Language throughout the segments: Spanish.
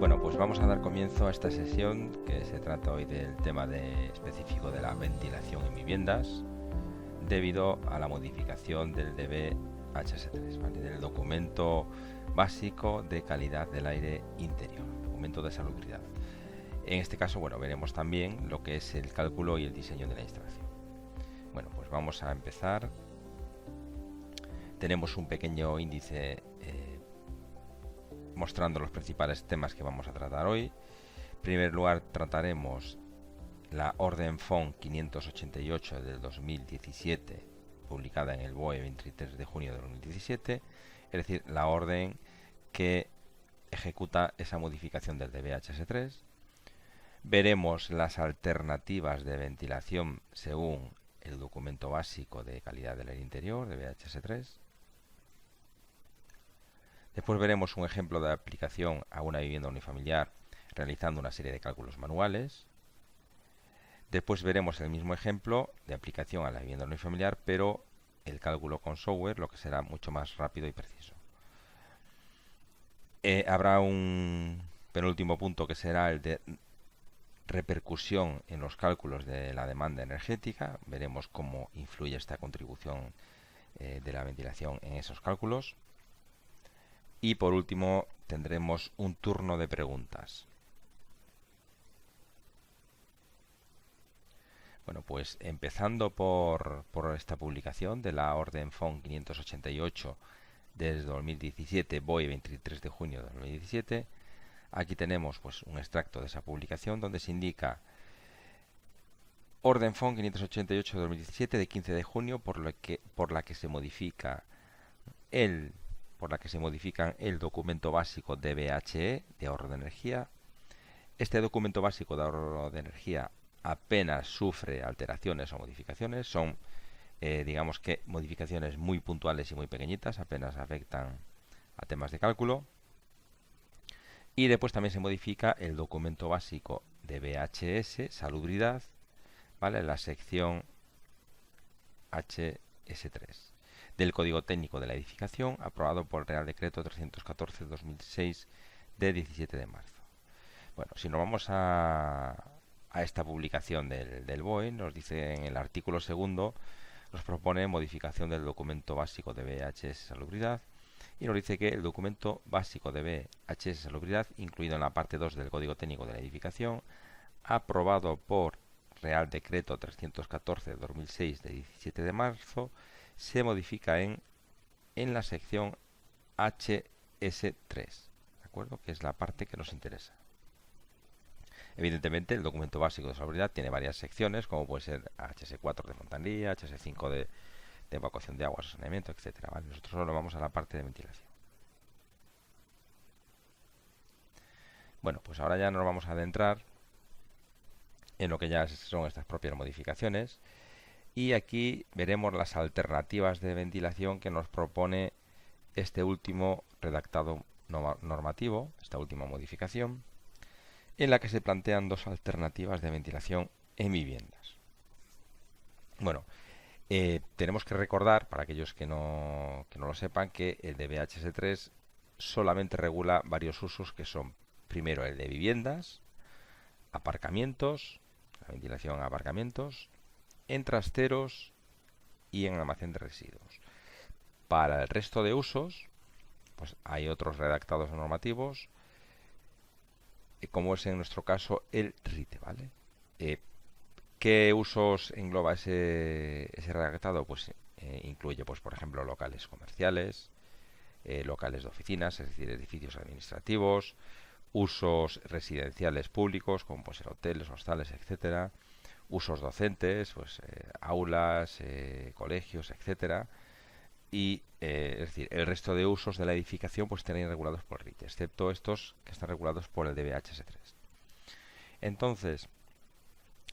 Bueno, pues vamos a dar comienzo a esta sesión que se trata hoy del tema específico de la ventilación en viviendas debido a la modificación del DBHS3, ¿vale? Del documento básico de calidad del aire interior, documento de salubridad. En este caso, bueno, veremos también lo que es el cálculo y el diseño de la instalación. Bueno, pues vamos a empezar. Tenemos un pequeño índice mostrando los principales temas que vamos a tratar hoy. En primer lugar, trataremos la Orden FON 588 del 2017, publicada en el BOE 23 de junio de 2017, es decir, la orden que ejecuta esa modificación del DBHS3. Veremos las alternativas de ventilación según el documento básico de calidad del aire interior, DBHS3. Después veremos un ejemplo de aplicación a una vivienda unifamiliar realizando una serie de cálculos manuales. Después veremos el mismo ejemplo de aplicación a la vivienda unifamiliar, pero el cálculo con software, lo que será mucho más rápido y preciso. Habrá un penúltimo punto que será el de repercusión en los cálculos de la demanda energética. Veremos cómo influye esta contribución de la ventilación en esos cálculos. Y por último tendremos un turno de preguntas. Bueno, pues empezando por esta publicación de la Orden FON 588 desde 2017, BOE 23 de junio de 2017, aquí tenemos pues un extracto de esa publicación donde se indica Orden FON 588 de 2017 de 15 de junio por la que se modifican el documento básico DBHE de ahorro de energía. Este documento básico de ahorro de energía apenas sufre alteraciones o modificaciones, son digamos que modificaciones muy puntuales y muy pequeñitas, apenas afectan a temas de cálculo. Y después también se modifica el documento básico de DBHS, salubridad, ¿vale? La sección HS3 del Código Técnico de la Edificación, aprobado por el Real Decreto 314/2006 de 17 de marzo. Bueno, si nos vamos a esta publicación del BOE, nos dice en el artículo segundo, nos propone modificación del documento básico de VHS Salubridad y nos dice que el documento básico de VHS Salubridad, incluido en la parte 2 del Código Técnico de la Edificación, aprobado por Real Decreto 314/2006 de 17 de marzo, se modifica en la sección HS3, ¿de acuerdo? Que es la parte que nos interesa. Evidentemente, el documento básico de salubridad tiene varias secciones, como puede ser HS4 de fontanería, HS5 de evacuación de aguas, saneamiento, etcétera, ¿vale? Nosotros solo vamos a la parte de ventilación. Bueno, pues ahora ya nos vamos a adentrar en lo que ya son estas propias modificaciones. Y aquí veremos las alternativas de ventilación que nos propone este último redactado normativo, esta última modificación, en la que se plantean dos alternativas de ventilación en viviendas. Bueno, tenemos que recordar, para aquellos que no lo sepan, que el DBHS3 solamente regula varios usos que son, primero, el de viviendas, aparcamientos, la ventilación a aparcamientos, en trasteros y en almacén de residuos. Para el resto de usos, pues hay otros redactados normativos, como es en nuestro caso el RITE, ¿vale? ¿Qué usos engloba ese redactado? Pues incluye, pues por ejemplo, locales comerciales, locales de oficinas, es decir, edificios administrativos, usos residenciales públicos, como pues hoteles, hostales, etcétera, usos docentes, pues aulas, colegios, etcétera, y es decir, el resto de usos de la edificación pues estarían regulados por RITE, excepto estos que están regulados por el DBHS3. Entonces,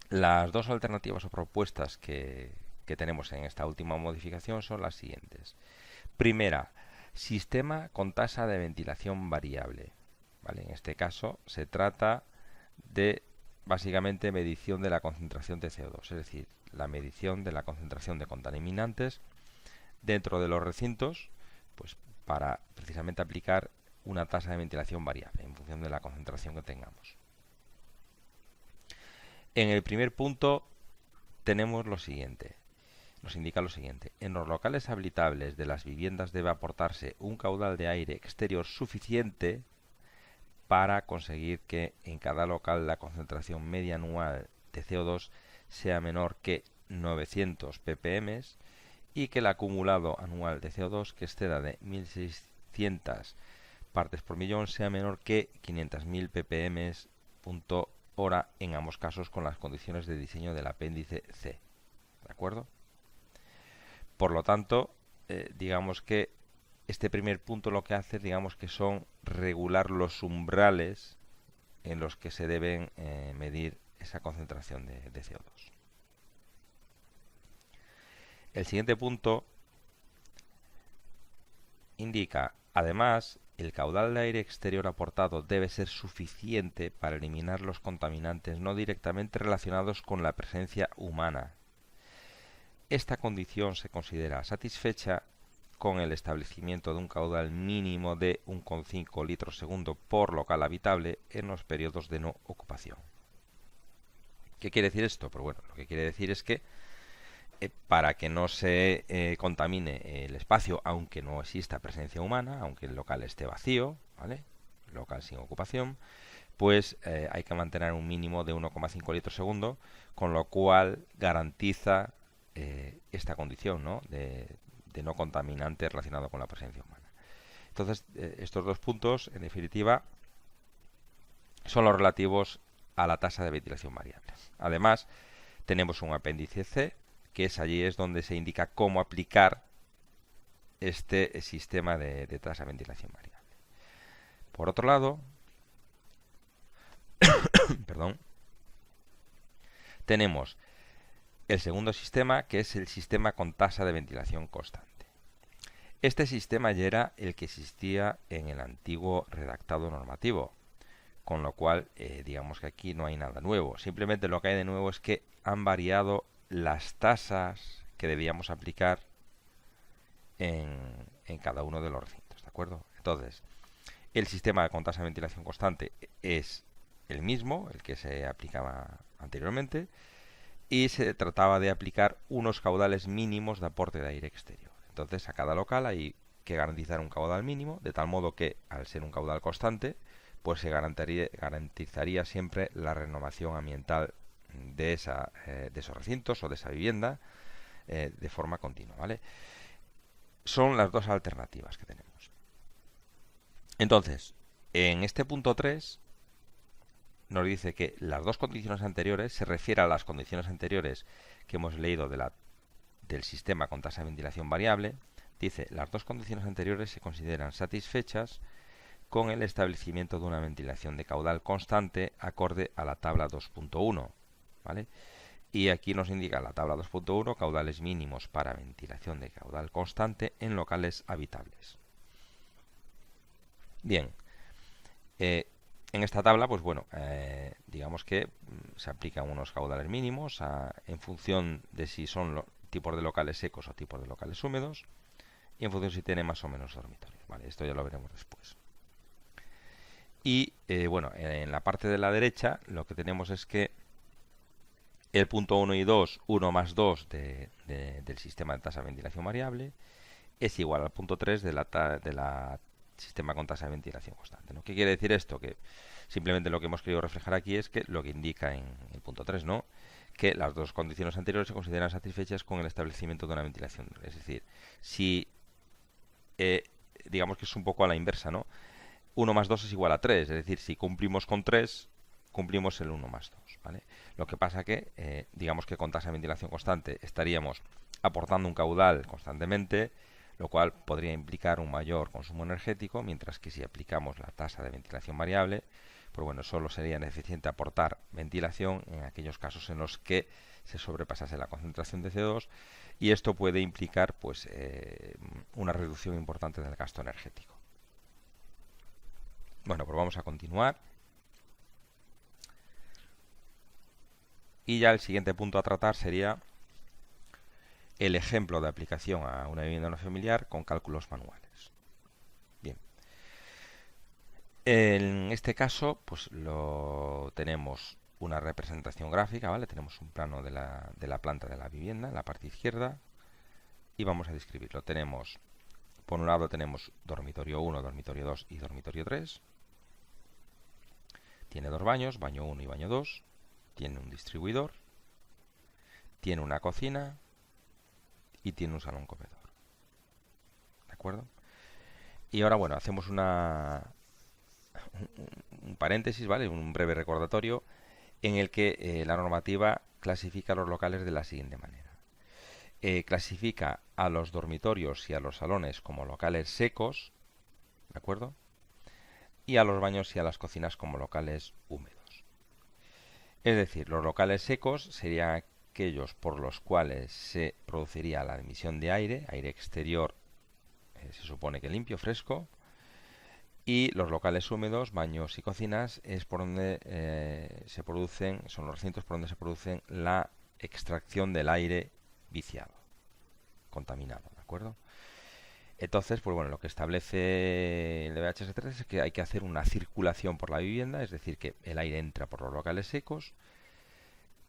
las dos alternativas o propuestas que tenemos en esta última modificación son las siguientes. Primera, sistema con tasa de ventilación variable, ¿vale? En este caso se trata de básicamente medición de la concentración de CO2, es decir, la medición de la concentración de contaminantes dentro de los recintos, pues para precisamente aplicar una tasa de ventilación variable en función de la concentración que tengamos. En el primer punto tenemos lo siguiente, nos indica lo siguiente: en los locales habitables de las viviendas debe aportarse un caudal de aire exterior suficiente para conseguir que en cada local la concentración media anual de CO2 sea menor que 900 ppm y que el acumulado anual de CO2 que exceda de 1600 partes por millón sea menor que 500.000 ppm punto hora en ambos casos con las condiciones de diseño del apéndice C. ¿De acuerdo? Por lo tanto, digamos que este primer punto lo que hace, digamos que son regular los umbrales en los que se deben medir esa concentración de CO2. El siguiente punto indica, además, el caudal de aire exterior aportado debe ser suficiente para eliminar los contaminantes no directamente relacionados con la presencia humana. Esta condición se considera satisfecha con el establecimiento de un caudal mínimo de 1,5 litros segundo por local habitable en los periodos de no ocupación. ¿Qué quiere decir esto? Pues bueno, lo que quiere decir es que para que no se contamine el espacio, aunque no exista presencia humana, aunque el local esté vacío, ¿vale? Local sin ocupación, pues hay que mantener un mínimo de 1,5 litros segundo, con lo cual garantiza esta condición, ¿no? de no contaminante relacionado con la presencia humana. Entonces, estos dos puntos, en definitiva, son los relativos a la tasa de ventilación variable. Además, tenemos un apéndice C, que allí es donde se indica cómo aplicar este sistema de tasa de ventilación variable. Por otro lado, perdón, tenemos el segundo sistema, que es el sistema con tasa de ventilación constante. Este sistema ya era el que existía en el antiguo redactado normativo, con lo cual digamos que aquí no hay nada nuevo. Simplemente lo que hay de nuevo es que han variado las tasas que debíamos aplicar en cada uno de los recintos, ¿de acuerdo? Entonces, el sistema con tasa de ventilación constante es el mismo, el que se aplicaba anteriormente, y se trataba de aplicar unos caudales mínimos de aporte de aire exterior. Entonces, a cada local hay que garantizar un caudal mínimo, de tal modo que, al ser un caudal constante, pues se garantizaría siempre la renovación ambiental de esos recintos o de esa vivienda de forma continua, ¿vale? Son las dos alternativas que tenemos. Entonces, en este punto 3 nos dice que las dos condiciones anteriores, se refiere a las condiciones anteriores que hemos leído del sistema con tasa de ventilación variable, dice: las dos condiciones anteriores se consideran satisfechas con el establecimiento de una ventilación de caudal constante acorde a la tabla 2.1, ¿vale? Y aquí nos indica la tabla 2.1 caudales mínimos para ventilación de caudal constante en locales habitables. Bien, en esta tabla, pues bueno, digamos que se aplican unos caudales mínimos en función de si son tipos de locales secos o tipos de locales húmedos, y en función si tiene más o menos dormitorios, ¿vale? Esto ya lo veremos después. Y bueno, en la parte de la derecha lo que tenemos es que el punto 1 y 2, 1 más 2 del sistema de tasa de ventilación variable, es igual al punto 3 de la sistema con tasa de ventilación constante, ¿no? ¿Qué quiere decir esto? Que simplemente lo que hemos querido reflejar aquí es que lo que indica en el punto 3, ¿no? Que las dos condiciones anteriores se consideran satisfechas con el establecimiento de una ventilación. Es decir, si digamos que es un poco a la inversa, ¿no? 1 más 2 es igual a 3, es decir, si cumplimos con 3, cumplimos el 1 más 2, ¿vale? Lo que pasa que, digamos que con tasa de ventilación constante estaríamos aportando un caudal constantemente, lo cual podría implicar un mayor consumo energético, mientras que si aplicamos la tasa de ventilación variable, pues bueno, solo sería eficiente aportar ventilación en aquellos casos en los que se sobrepasase la concentración de CO2, y esto puede implicar pues una reducción importante del gasto energético. Bueno, pues vamos a continuar. Y ya el siguiente punto a tratar sería el ejemplo de aplicación a una vivienda no familiar con cálculos manuales. Bien, En este caso, pues lo tenemos una representación gráfica, ¿vale? Tenemos un plano de la planta de la vivienda en la parte izquierda y vamos a describirlo. Tenemos, por un lado tenemos dormitorio 1, dormitorio 2 y dormitorio 3. Tiene dos baños, baño 1 y baño 2. Tiene un distribuidor. Tiene una cocina y tiene un salón comedor. ¿De acuerdo? Y ahora, bueno, hacemos un paréntesis, ¿vale? Un breve recordatorio en el que la normativa clasifica los locales de la siguiente manera. Clasifica a los dormitorios y a los salones como locales secos, ¿de acuerdo? Y a los baños y a las cocinas como locales húmedos. Es decir, los locales secos serían aquellos por los cuales se produciría la admisión de aire, aire exterior, se supone que limpio, fresco, y los locales húmedos, baños y cocinas, es por donde se producen, son los recintos por donde se producen la extracción del aire viciado, contaminado, ¿de acuerdo? Entonces, pues bueno, lo que establece el DBHS3 es que hay que hacer una circulación por la vivienda, es decir, que el aire entra por los locales secos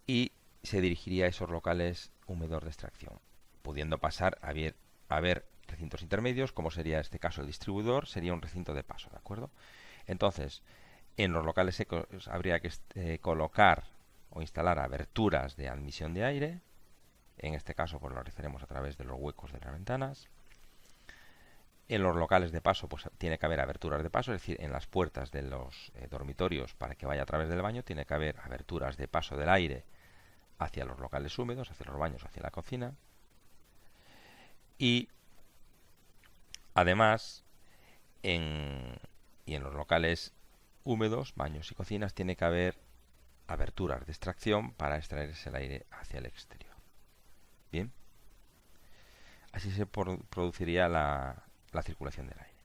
y se dirigiría a esos locales húmedos de extracción, pudiendo pasar a ver recintos intermedios, como sería este caso el distribuidor, sería un recinto de paso, ¿de acuerdo? Entonces, en los locales secos habría que colocar o instalar aberturas de admisión de aire, en este caso pues lo realizaremos a través de los huecos de las ventanas. En los locales de paso pues tiene que haber aberturas de paso, es decir, en las puertas de los dormitorios para que vaya a través del baño tiene que haber aberturas de paso del aire hacia los locales húmedos, hacia los baños, hacia la cocina. Y además, en los locales húmedos, baños y cocinas, tiene que haber aberturas de extracción para extraerse el aire hacia el exterior. Bien, así se produciría la circulación del aire.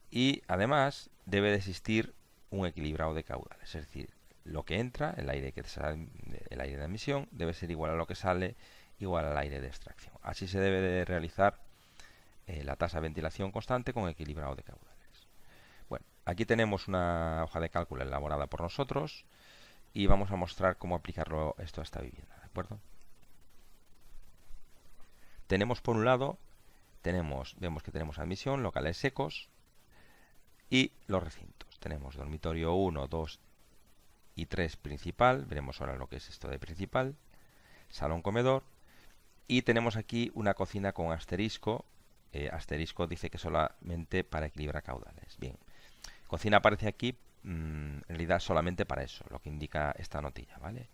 Y además debe de existir un equilibrado de caudales, es decir, lo que entra, el aire de admisión, debe ser igual a lo que sale, igual al aire de extracción. Así se debe de realizar la tasa de ventilación constante con equilibrado de caudales. Bueno, aquí tenemos una hoja de cálculo elaborada por nosotros y vamos a mostrar cómo aplicarlo esto a esta vivienda, ¿de acuerdo? Tenemos por un lado, vemos que tenemos admisión, locales secos y los recintos. Tenemos dormitorio 1, 2 y 3 principal, veremos ahora lo que es esto de principal, salón comedor, y tenemos aquí una cocina con asterisco. Asterisco dice que solamente para equilibrar caudales. Bien, cocina aparece aquí en realidad solamente para eso, lo que indica esta notilla, ¿vale?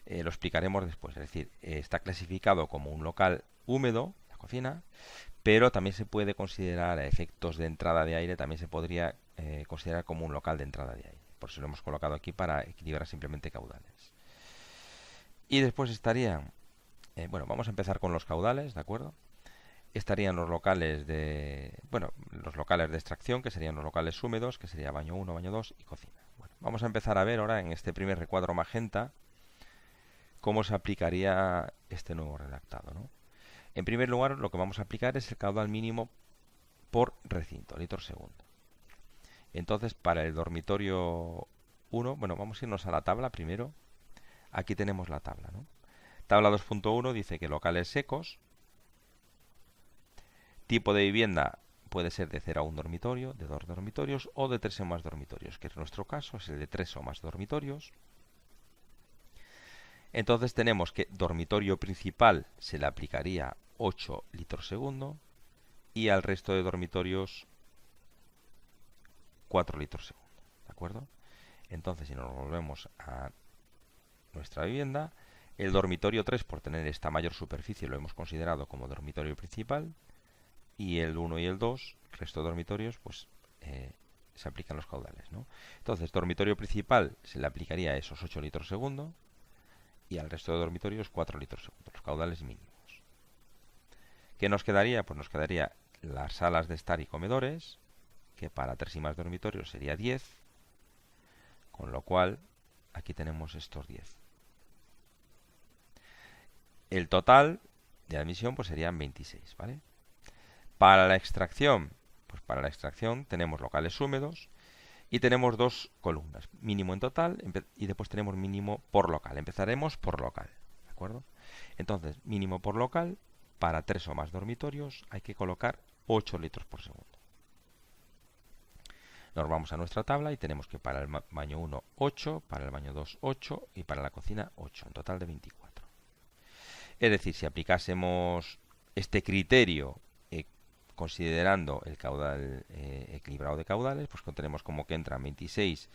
Lo explicaremos después, es decir, está clasificado como un local húmedo, la cocina, pero también se puede considerar a efectos de entrada de aire, también se podría considerar como un local de entrada de aire. Por eso lo hemos colocado aquí para equilibrar simplemente caudales. Y después estarían, bueno, vamos a empezar con los caudales, ¿de acuerdo? Estarían los locales los locales de extracción, que serían los locales húmedos, que sería baño 1, baño 2 y cocina. Bueno, vamos a empezar a ver ahora en este primer recuadro magenta cómo se aplicaría este nuevo redactado, ¿no? En primer lugar, lo que vamos a aplicar es el caudal mínimo por recinto, litros segundo. Entonces, para el dormitorio 1, bueno, vamos a irnos a la tabla primero. Aquí tenemos la tabla, ¿no? Tabla 2.1 dice que locales secos, tipo de vivienda puede ser de 0 a 1 dormitorio, de 2 dormitorios o de 3 o más dormitorios, que en nuestro caso es el de 3 o más dormitorios. Entonces tenemos que dormitorio principal se le aplicaría 8 litros segundo y al resto de dormitorios 4 litros segundo, ¿de acuerdo? Entonces, si nos volvemos a nuestra vivienda, el dormitorio 3, por tener esta mayor superficie, lo hemos considerado como dormitorio principal, y el 1 y el 2, el resto de dormitorios, pues se aplican los caudales, ¿no? Entonces, dormitorio principal se le aplicaría esos 8 litros segundo y al resto de dormitorios 4 litros segundo, los caudales mínimos. ¿Qué nos quedaría? Pues nos quedaría las salas de estar y comedores, que para 3 y más dormitorios sería 10, con lo cual aquí tenemos estos 10. El total de admisión pues serían 26, ¿vale? Para la extracción, pues para la extracción tenemos locales húmedos Y tenemos dos columnas, mínimo en total y después tenemos mínimo por local. Empezaremos por local, ¿de acuerdo? Entonces, mínimo por local, para 3 o más dormitorios hay que colocar 8 litros por segundo. Nos vamos a nuestra tabla y tenemos que para el baño 1, 8, para el baño 2, 8 y para la cocina 8, en total de 24. Es decir, si aplicásemos este criterio considerando el caudal equilibrado de caudales, pues tenemos como que entran 26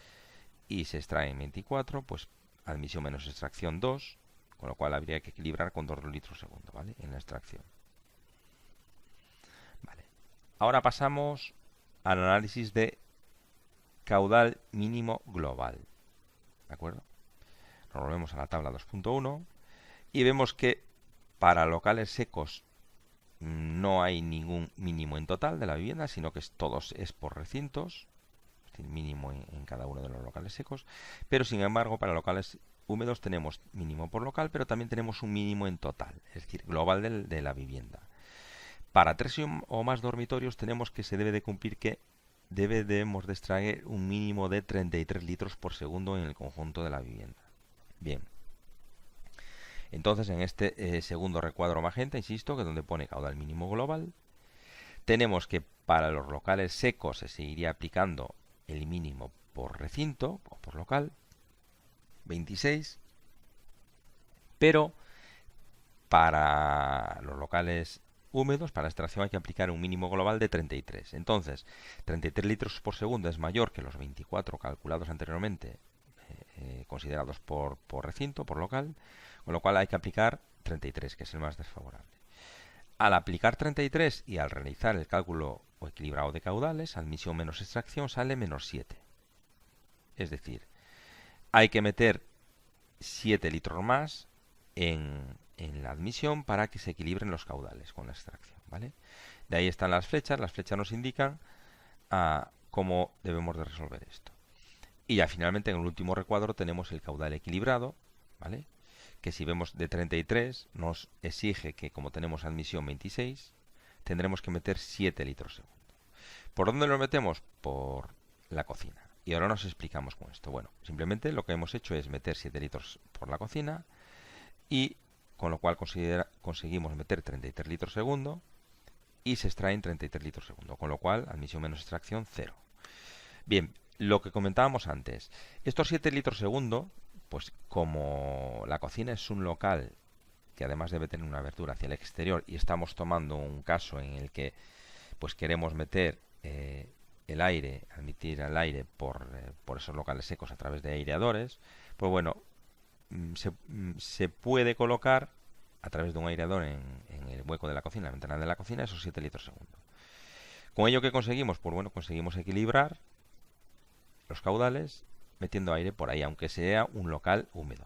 y se extraen 24, pues admisión menos extracción 2, con lo cual habría que equilibrar con 2 litros segundo, ¿vale? En la extracción. Vale. Ahora pasamos al análisis de caudal mínimo global, ¿de acuerdo? Nos volvemos a la tabla 2.1 y vemos que para locales secos no hay ningún mínimo en total de la vivienda, sino que todo es por recintos, es decir, mínimo en cada uno de los locales secos, pero sin embargo para locales húmedos tenemos mínimo por local, pero también tenemos un mínimo en total, es decir, global de la vivienda. Para 3 o más dormitorios tenemos que se debe de cumplir que debemos de extraer un mínimo de 33 litros por segundo en el conjunto de la vivienda. Bien. Entonces, en este segundo recuadro magenta, insisto, que es donde pone caudal mínimo global, tenemos que para los locales secos se seguiría aplicando el mínimo por recinto o por local, 26, pero para los locales húmedos, para la extracción hay que aplicar un mínimo global de 33. Entonces, 33 litros por segundo es mayor que los 24 calculados anteriormente, considerados por recinto, por local, con lo cual hay que aplicar 33, que es el más desfavorable. Al aplicar 33 y al realizar el cálculo o equilibrado de caudales, admisión menos extracción sale menos 7. Es decir, hay que meter 7 litros más en la admisión para que se equilibren los caudales con la extracción, ¿vale? De ahí están las flechas nos indican cómo debemos de resolver esto. Y ya finalmente en el último recuadro tenemos el caudal equilibrado, ¿vale? Que si vemos de 33 nos exige que como tenemos admisión 26, tendremos que meter 7 litros segundo. ¿Por dónde lo metemos? Por la cocina. Y ahora nos explicamos con esto. Bueno, simplemente lo que hemos hecho es meter 7 litros por la cocina y con lo cual conseguimos meter 33 litros segundo y se extraen 33 litros segundo, con lo cual admisión menos extracción 0. Bien, lo que comentábamos antes, estos 7 litros segundo, pues como la cocina es un local que además debe tener una abertura hacia el exterior y estamos tomando un caso en el que pues queremos meter el aire, admitir el aire por esos locales secos a través de aireadores, pues bueno, se puede colocar a través de un aireador en el hueco de la cocina, la ventana de la cocina, esos 7 litros segundo. ¿Con ello qué conseguimos? Pues bueno, conseguimos equilibrar los caudales metiendo aire por ahí, aunque sea un local húmedo.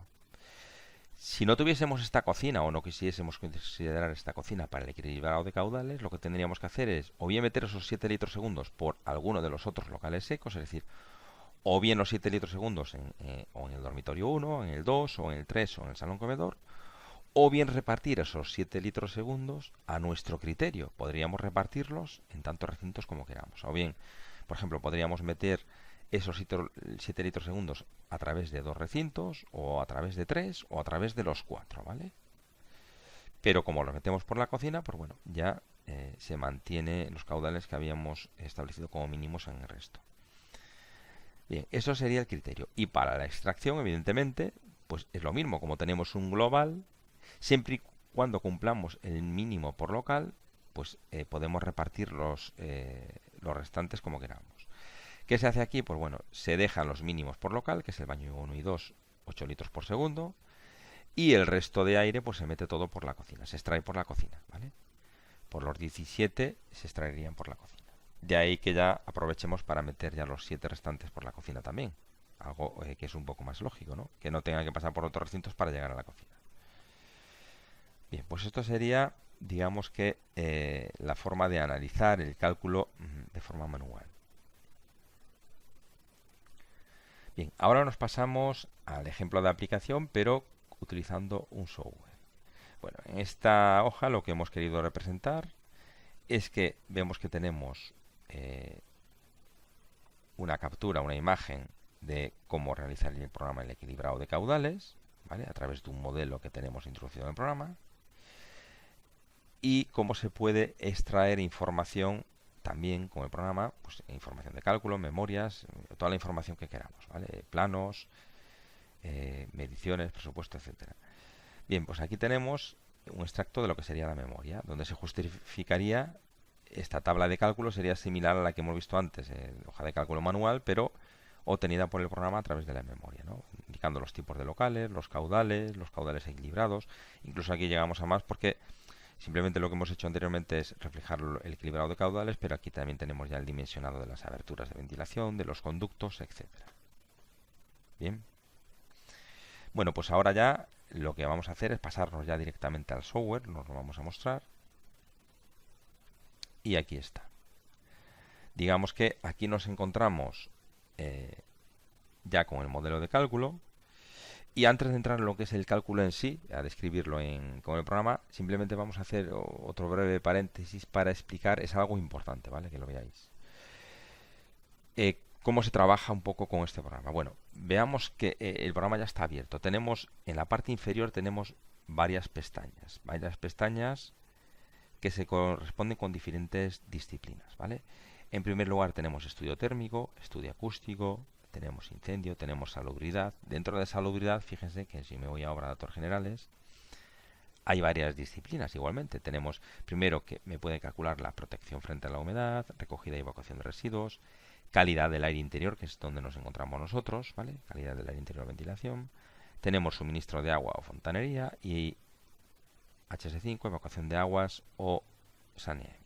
Si no tuviésemos esta cocina o no quisiésemos considerar esta cocina para el equilibrado de caudales, lo que tendríamos que hacer es o bien meter esos 7 litros segundos por alguno de los otros locales secos, es decir, o bien los 7 litros segundos o en el dormitorio 1, en el 2, o en el 3, o en el salón comedor, o bien repartir esos 7 litros segundos a nuestro criterio. Podríamos repartirlos en tantos recintos como queramos. O bien, por ejemplo, podríamos meter esos 7 litros segundos a través de 2 recintos, o a través de 3, o a través de los 4, ¿vale? Pero como los metemos por la cocina, pues bueno, ya se mantiene los caudales que habíamos establecido como mínimos en el resto. Bien, eso sería el criterio. Y para la extracción, evidentemente, pues es lo mismo. Como tenemos un global, siempre y cuando cumplamos el mínimo por local, pues podemos repartir los restantes como queramos. ¿Qué se hace aquí? Pues bueno, se dejan los mínimos por local, que es el baño 1 y 2, 8 litros por segundo, y el resto de aire pues se mete todo por la cocina, se extrae por la cocina, ¿vale? Por los 17 se extraerían por la cocina. De ahí que ya aprovechemos para meter ya los 7 restantes por la cocina también. Algo que es un poco más lógico, ¿no? Que no tenga que pasar por otros recintos para llegar a la cocina. Bien, pues esto sería, digamos que, la forma de analizar el cálculo de forma manual. Bien, ahora nos pasamos al ejemplo de aplicación, pero utilizando un software. Bueno, en esta hoja lo que hemos querido representar es que vemos que tenemos una captura, una imagen de cómo realizar el programa el equilibrado de caudales, ¿vale? A través de un modelo que tenemos introducido en el programa, y cómo se puede extraer información también con el programa, pues información de cálculo, memorias, toda la información que queramos, ¿vale? Planos, mediciones, presupuesto, etcétera. Bien, pues aquí tenemos un extracto de lo que sería la memoria, donde se justificaría esta tabla de cálculo. Sería similar a la que hemos visto antes, hoja de cálculo manual, pero obtenida por el programa a través de la memoria, ¿no? Indicando los tipos de locales, los caudales equilibrados. Incluso aquí llegamos a más porque simplemente lo que hemos hecho anteriormente es reflejar el equilibrado de caudales, pero aquí también tenemos ya el dimensionado de las aberturas de ventilación, de los conductos, etcétera. Bien. Bueno, pues ahora ya lo que vamos a hacer es pasarnos ya directamente al software, nos lo vamos a mostrar. Y aquí está. Digamos que aquí nos encontramos ya con el modelo de cálculo. Y antes de entrar en lo que es el cálculo en sí, a describirlo con el programa, simplemente vamos a hacer otro breve paréntesis para explicar, es algo importante, ¿vale? Que lo veáis. ¿Cómo se trabaja un poco con este programa? Bueno, veamos que el programa ya está abierto. Tenemos, en la parte inferior tenemos varias pestañas que se corresponden con diferentes disciplinas, ¿vale? En primer lugar tenemos estudio térmico, estudio acústico, tenemos incendio, tenemos salubridad. Dentro de salubridad, fíjense que si me voy a obra de datos generales, hay varias disciplinas igualmente. Tenemos primero que me puede calcular la protección frente a la humedad, recogida y evacuación de residuos, calidad del aire interior, que es donde nos encontramos nosotros, ¿vale? Calidad del aire interior, ventilación. Tenemos suministro de agua o fontanería y HS5, evacuación de aguas o saneamiento.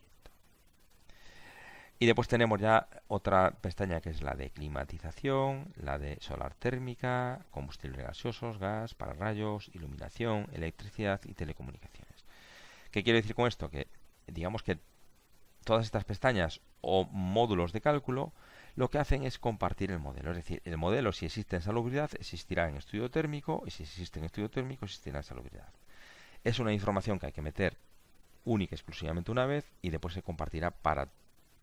Y después tenemos ya otra pestaña que es la de climatización, la de solar térmica, combustibles gaseosos, gas, pararrayos, iluminación, electricidad y telecomunicaciones. ¿Qué quiero decir con esto? Que digamos que todas estas pestañas o módulos de cálculo lo que hacen es compartir el modelo. Es decir, el modelo, si existe en salubridad, existirá en estudio térmico, y si existe en estudio térmico, existirá en salubridad. Es una información que hay que meter única y exclusivamente una vez y después se compartirá para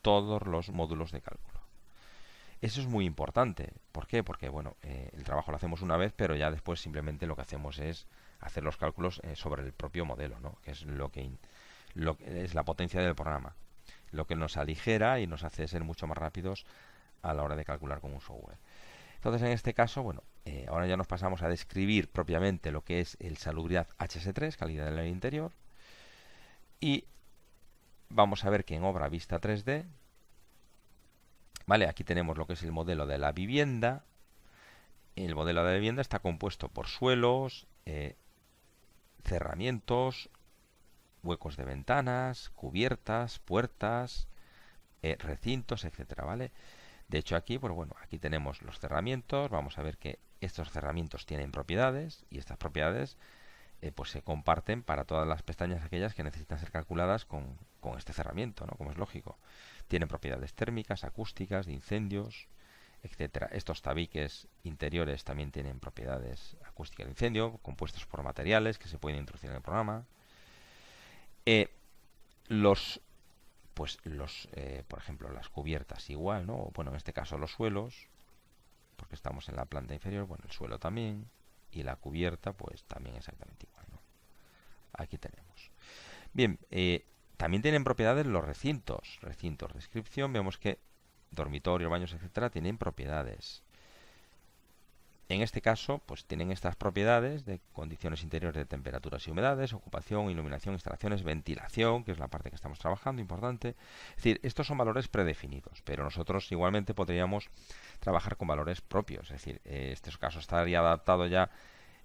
todos los módulos de cálculo. Eso es muy importante. ¿Por qué? Porque bueno, el trabajo lo hacemos una vez, pero ya después simplemente lo que hacemos es hacer los cálculos sobre el propio modelo, ¿no? Que es lo que es la potencia del programa, lo que nos aligera y nos hace ser mucho más rápidos a la hora de calcular con un software. Entonces, en este caso, bueno, ahora ya nos pasamos a describir propiamente lo que es el salubridad HS3, calidad del aire interior, y vamos a ver que en obra vista 3D, ¿vale? Aquí tenemos lo que es el modelo de la vivienda. El modelo de la vivienda está compuesto por suelos, cerramientos, huecos de ventanas, cubiertas, puertas, recintos, etcétera, ¿vale? De hecho aquí, pues bueno, aquí tenemos los cerramientos. Vamos a ver que estos cerramientos tienen propiedades y estas propiedades pues se comparten para todas las pestañas aquellas que necesitan ser calculadas con este cerramiento, ¿no? Como es lógico. Tienen propiedades térmicas, acústicas, de incendios, etcétera. Estos tabiques interiores también tienen propiedades acústicas de incendio, compuestos por materiales que se pueden introducir en el programa. Los por ejemplo, las cubiertas igual, ¿no? Bueno, en este caso los suelos, porque estamos en la planta inferior, bueno, el suelo también, y la cubierta, pues también exactamente igual, ¿no? Aquí tenemos. Bien, también tienen propiedades los recintos. Recintos de descripción, vemos que dormitorios, baños, etcétera, tienen propiedades. En este caso, pues tienen estas propiedades de condiciones interiores de temperaturas y humedades, ocupación, iluminación, instalaciones, ventilación, que es la parte que estamos trabajando, importante. Es decir, estos son valores predefinidos, pero nosotros igualmente podríamos trabajar con valores propios. Es decir, este caso estaría adaptado ya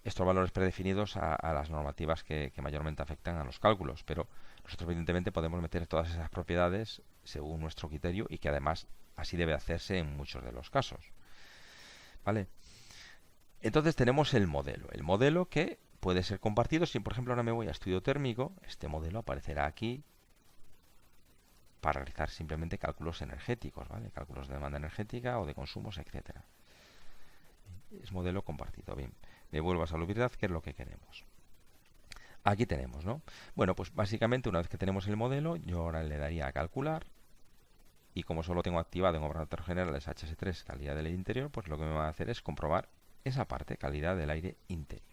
estos valores predefinidos a las normativas que mayormente afectan a los cálculos, pero nosotros evidentemente podemos meter todas esas propiedades según nuestro criterio y que además así debe hacerse en muchos de los casos. ¿Vale? Entonces tenemos el modelo que puede ser compartido. Si por ejemplo ahora me voy a estudio térmico, este modelo aparecerá aquí para realizar simplemente cálculos energéticos, ¿vale? Cálculos de demanda energética o de consumos, etcétera. Es modelo compartido. Bien, me vuelvo a salubridad, que es lo que queremos. Aquí tenemos, ¿no? Bueno, pues básicamente una vez que tenemos el modelo, yo ahora le daría a calcular. y como solo tengo activado en obra de datos generales HS3 calidad del aire interior, pues lo que me va a hacer es comprobar esa parte, calidad del aire interior.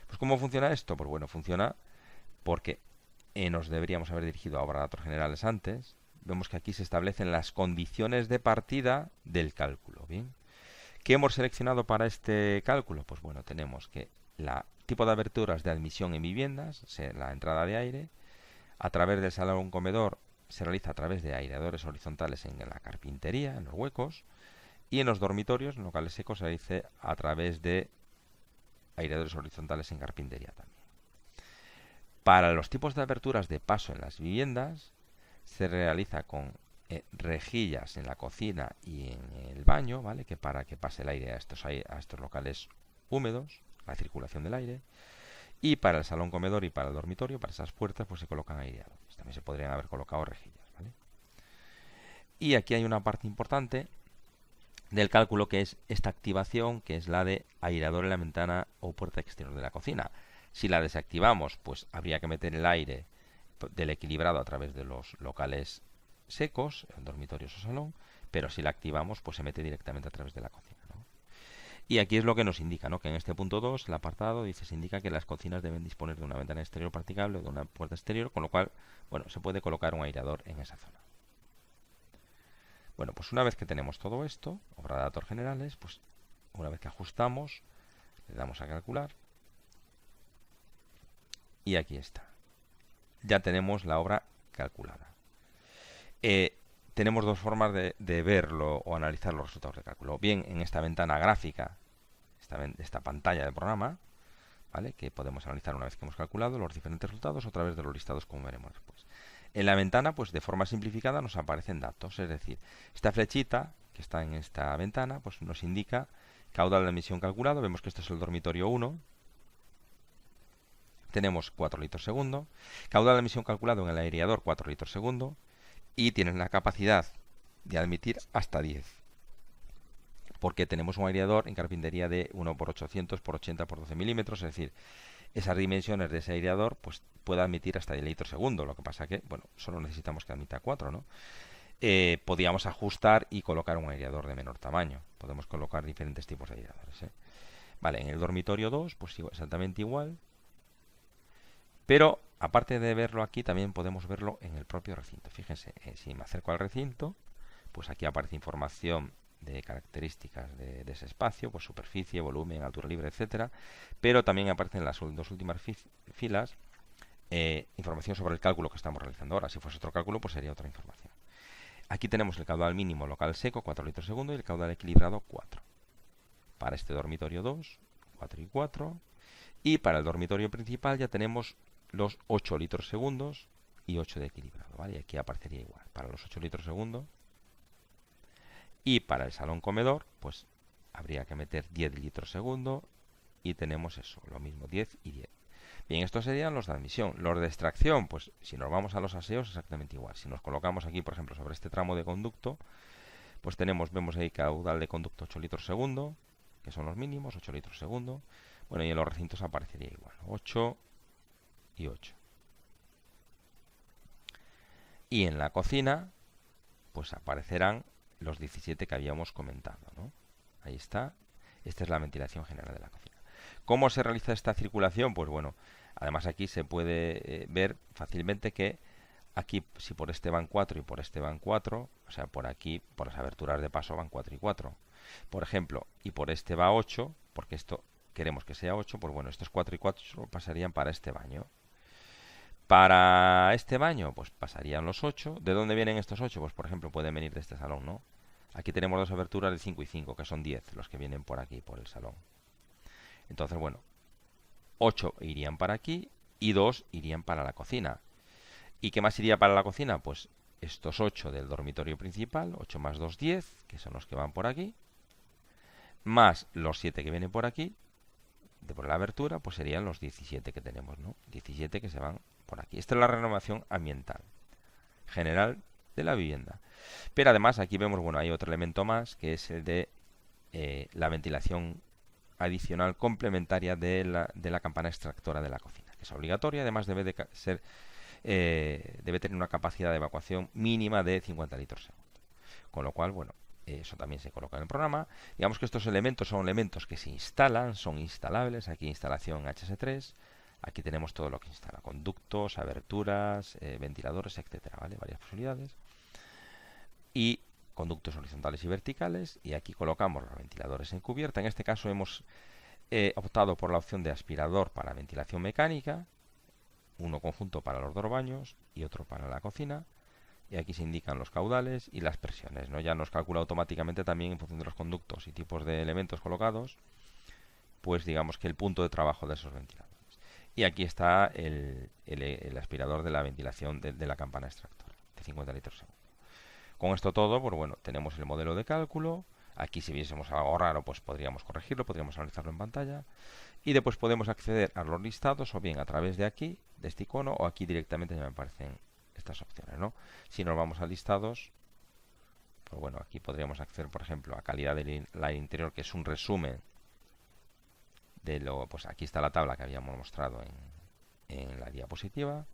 Pues ¿cómo funciona esto? Pues bueno, funciona porque nos deberíamos haber dirigido a obra de datos generales antes. Vemos que aquí se establecen las condiciones de partida del cálculo. Bien, ¿qué hemos seleccionado para este cálculo? Pues bueno, tenemos que el tipo de aberturas de admisión en viviendas, la entrada de aire, a través del salón comedor se realiza a través de aireadores horizontales en la carpintería, en los huecos, y en los dormitorios, en locales secos, se dice a través de aireadores horizontales en carpintería también. Para los tipos de aberturas de paso en las viviendas, se realiza con rejillas en la cocina y en el baño, ¿vale? Que para que pase el aire a estos locales húmedos, la circulación del aire. Y para el salón comedor y para el dormitorio, para esas puertas, pues se colocan aireadores. También se podrían haber colocado rejillas, ¿vale? Y aquí hay una parte importante del cálculo que es esta activación, que es la de aireador en la ventana o puerta exterior de la cocina. Si la desactivamos, pues habría que meter el aire del equilibrado a través de los locales secos, dormitorios o salón, pero si la activamos, pues se mete directamente a través de la cocina, ¿no? Y aquí es lo que nos indica, ¿no? Que en este punto 2, el apartado, se indica que las cocinas deben disponer de una ventana exterior practicable o de una puerta exterior, con lo cual, bueno, se puede colocar un aireador en esa zona. Bueno, pues una vez que tenemos todo esto, obra de datos generales, pues una vez que ajustamos, le damos a calcular y aquí está. Ya tenemos la obra calculada. Tenemos dos formas de verlo o analizar los resultados de cálculo. Bien en esta ventana gráfica, esta pantalla del programa, ¿vale? Que podemos analizar una vez que hemos calculado los diferentes resultados o a través de los listados, como veremos después. En la ventana, pues de forma simplificada nos aparecen datos, es decir, esta flechita que está en esta ventana, pues nos indica caudal de emisión calculado. Vemos que esto es el dormitorio 1. Tenemos 4 litros segundo. Caudal de emisión calculado en el aireador 4 litros segundo. Y tienen la capacidad de admitir hasta 10. Porque tenemos un aireador en carpintería de 1 por 800 por 80 por 12 milímetros, es decir, esas dimensiones de ese aireador pues puede admitir hasta 10 litros segundo. Lo que pasa que, bueno, solo necesitamos que admita 4, ¿no? Podríamos ajustar y colocar un aireador de menor tamaño. Podemos colocar diferentes tipos de aireadores, ¿eh? Vale, en el dormitorio 2, pues exactamente igual. Pero, aparte de verlo aquí, también podemos verlo en el propio recinto. Fíjense, si me acerco al recinto, pues aquí aparece información de características de ese espacio, pues superficie, volumen, altura libre, etcétera. Pero también aparecen en las dos últimas filas información sobre el cálculo que estamos realizando ahora. Si fuese otro cálculo, pues sería otra información. Aquí tenemos el caudal mínimo local seco, 4 litros segundo, y el caudal equilibrado, 4. Para este dormitorio 2, 4 y 4. Y para el dormitorio principal ya tenemos los 8 litros segundos y 8 de equilibrado, ¿vale? Y aquí aparecería igual. Para los 8 litros segundo. Y para el salón comedor, pues habría que meter 10 litros segundo y tenemos eso, lo mismo, 10 y 10. Bien, estos serían los de admisión. Los de extracción, pues si nos vamos a los aseos, exactamente igual. Si nos colocamos aquí, por ejemplo, sobre este tramo de conducto, pues vemos ahí caudal de conducto 8 litros segundo, que son los mínimos, 8 litros segundo. Bueno, y en los recintos aparecería igual, 8 y 8. Y en la cocina, pues aparecerán los 17 que habíamos comentado, ¿no? Ahí está. Esta es la ventilación general de la cocina. ¿Cómo se realiza esta circulación? Pues bueno, además aquí se puede ver fácilmente que aquí, si por este van 4 y por este van 4, o sea, por aquí, por las aberturas de paso van 4 y 4. Por ejemplo, y por este va 8, porque esto queremos que sea 8, pues bueno, estos 4 y 4 pasarían para este baño. Para este baño, pues pasarían los 8. ¿De dónde vienen estos 8? Pues por ejemplo, pueden venir de este salón, ¿no? Aquí tenemos dos aberturas de 5 y 5, que son 10 los que vienen por aquí, por el salón. Entonces, bueno, 8 irían para aquí y 2 irían para la cocina. ¿Y qué más iría para la cocina? Pues estos 8 del dormitorio principal, 8 más 2, 10, que son los que van por aquí, más los 7 que vienen por aquí, por la abertura, pues serían los 17 que tenemos, ¿no? 17 que se van por aquí. Esta es la renovación ambiental general de la vivienda. Pero además aquí vemos, bueno, hay otro elemento más, que es el de la ventilación adicional complementaria de la campana extractora de la cocina, que es obligatoria, además debe de ser debe tener una capacidad de evacuación mínima de 50 litros segundo. Con lo cual, bueno, eso también se coloca en el programa. Digamos que estos elementos son elementos que se instalan, son instalables. Aquí instalación HS3. Aquí tenemos todo lo que instala: conductos, aberturas, ventiladores, etcétera, ¿vale? Varias posibilidades. Y conductos horizontales y verticales. Y aquí colocamos los ventiladores en cubierta. En este caso hemos optado por la opción de aspirador para ventilación mecánica. Uno conjunto para los dos baños y otro para la cocina. Y aquí se indican los caudales y las presiones, ¿no? Ya nos calcula automáticamente también, en función de los conductos y tipos de elementos colocados, pues digamos que el punto de trabajo de esos ventiladores. Y aquí está el aspirador de la ventilación de la campana extractora, de 50 litros segundo. Con esto todo, pues bueno, tenemos el modelo de cálculo. Aquí, si viésemos algo raro, pues podríamos corregirlo, podríamos analizarlo en pantalla. Y después podemos acceder a los listados, o bien a través de aquí, de este icono, o aquí directamente ya me aparecen estas opciones, ¿no? Si nos vamos a listados, pues bueno, aquí podríamos acceder, por ejemplo, a calidad del aire interior, que es un resumen de lo, pues aquí está la tabla que habíamos mostrado en la diapositiva,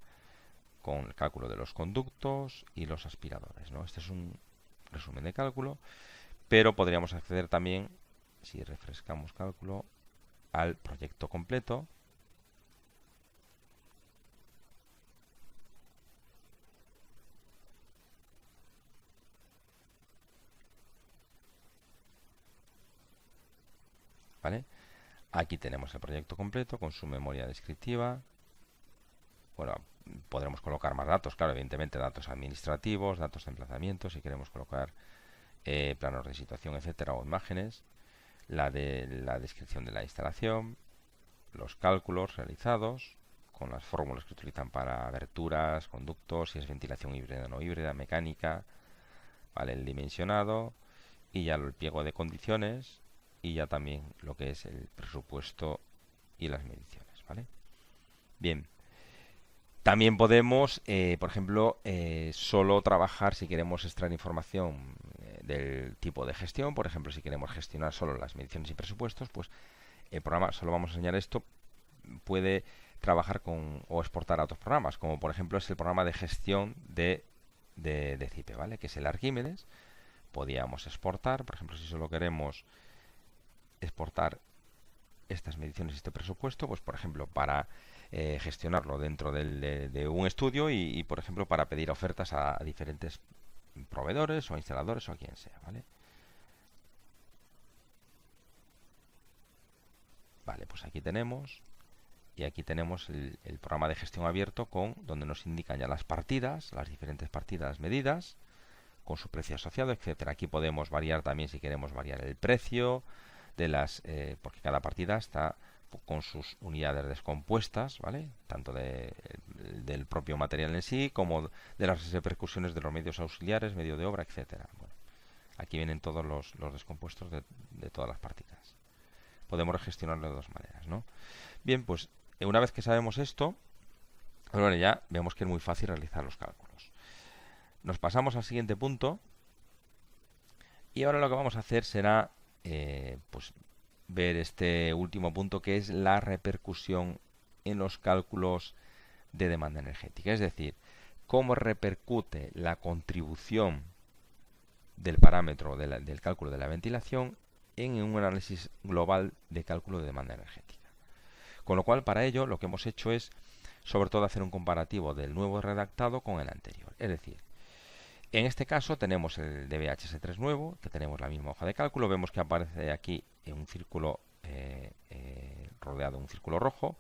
con el cálculo de los conductos y los aspiradores, ¿no? Este es un resumen de cálculo, pero podríamos acceder también, si refrescamos cálculo, al proyecto completo. ¿Vale? Aquí tenemos el proyecto completo con su memoria descriptiva. Bueno, podremos colocar más datos, claro, evidentemente datos administrativos, datos de emplazamiento, si queremos colocar planos de situación, etcétera, o imágenes, la descripción de la instalación, los cálculos realizados con las fórmulas que se utilizan para aberturas, conductos, si es ventilación híbrida o no híbrida, mecánica, ¿vale? El dimensionado y ya el pliego de condiciones y ya también lo que es el presupuesto y las mediciones, ¿vale? Bien. También podemos, por ejemplo, solo trabajar si queremos extraer información del tipo de gestión. Por ejemplo, si queremos gestionar solo las mediciones y presupuestos, pues el programa, solo vamos a enseñar esto, puede trabajar con o exportar a otros programas, como por ejemplo es el programa de gestión de CIPE, ¿vale? Que es el Arquímedes. Podíamos exportar, por ejemplo, si solo queremos exportar estas mediciones y este presupuesto, pues por ejemplo para gestionarlo dentro de un estudio y, por ejemplo, para pedir ofertas a diferentes proveedores o instaladores o a quien sea, ¿vale? Vale, pues aquí tenemos, y aquí tenemos el programa de gestión abierto con donde nos indican ya las partidas, las diferentes partidas medidas, con su precio asociado, etcétera. Aquí podemos variar también si queremos variar el precio de las, porque cada partida está con sus unidades descompuestas, ¿vale? Tanto del propio material en sí como de las repercusiones de los medios auxiliares, medio de obra, etcétera. Bueno, aquí vienen todos los descompuestos de todas las partidas. Podemos gestionarlo de dos maneras, ¿no? Bien, pues una vez que sabemos esto, bueno, ya vemos que es muy fácil realizar los cálculos. Nos pasamos al siguiente punto y ahora lo que vamos a hacer será pues ver este último punto, que es la repercusión en los cálculos de demanda energética. Es decir, cómo repercute la contribución del parámetro del cálculo de la ventilación en un análisis global de cálculo de demanda energética. Con lo cual, para ello, lo que hemos hecho es, sobre todo, hacer un comparativo del nuevo redactado con el anterior. Es decir, en este caso tenemos el DBHS3 nuevo, que tenemos la misma hoja de cálculo. Vemos que aparece aquí en un círculo rodeado de un círculo rojo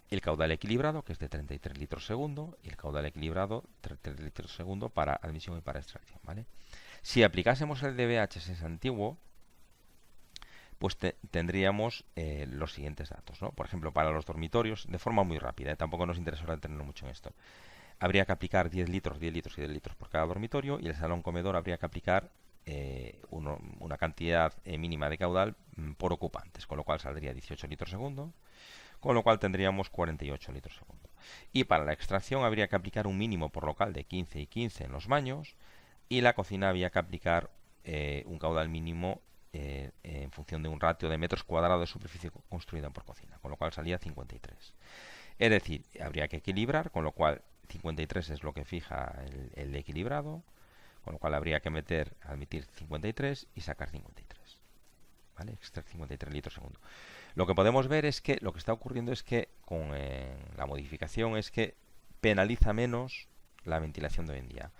el caudal equilibrado, que es de 33 litros segundo, y el caudal equilibrado 33 litros segundo para admisión y para extracción, ¿vale? Si aplicásemos el DBHS antiguo, pues tendríamos los siguientes datos, ¿no? Por ejemplo, para los dormitorios, de forma muy rápida, tampoco nos interesa detenernos mucho en esto. Habría que aplicar 10 litros, 10 litros y 10 litros por cada dormitorio, y el salón comedor habría que aplicar una cantidad mínima de caudal por ocupantes, con lo cual saldría 18 litros segundo, con lo cual tendríamos 48 litros segundo. Y para la extracción habría que aplicar un mínimo por local de 15 y 15 en los baños, y la cocina había que aplicar un caudal mínimo en función de un ratio de metros cuadrados de superficie construida por cocina, con lo cual salía 53. Es decir, habría que equilibrar, con lo cual 53 es lo que fija el equilibrado, con lo cual habría que admitir 53 y sacar 53. ¿Vale? Extraer 53 litros segundo. Lo que podemos ver es que lo que está ocurriendo es que con la modificación es que penaliza menos la ventilación de hoy en día.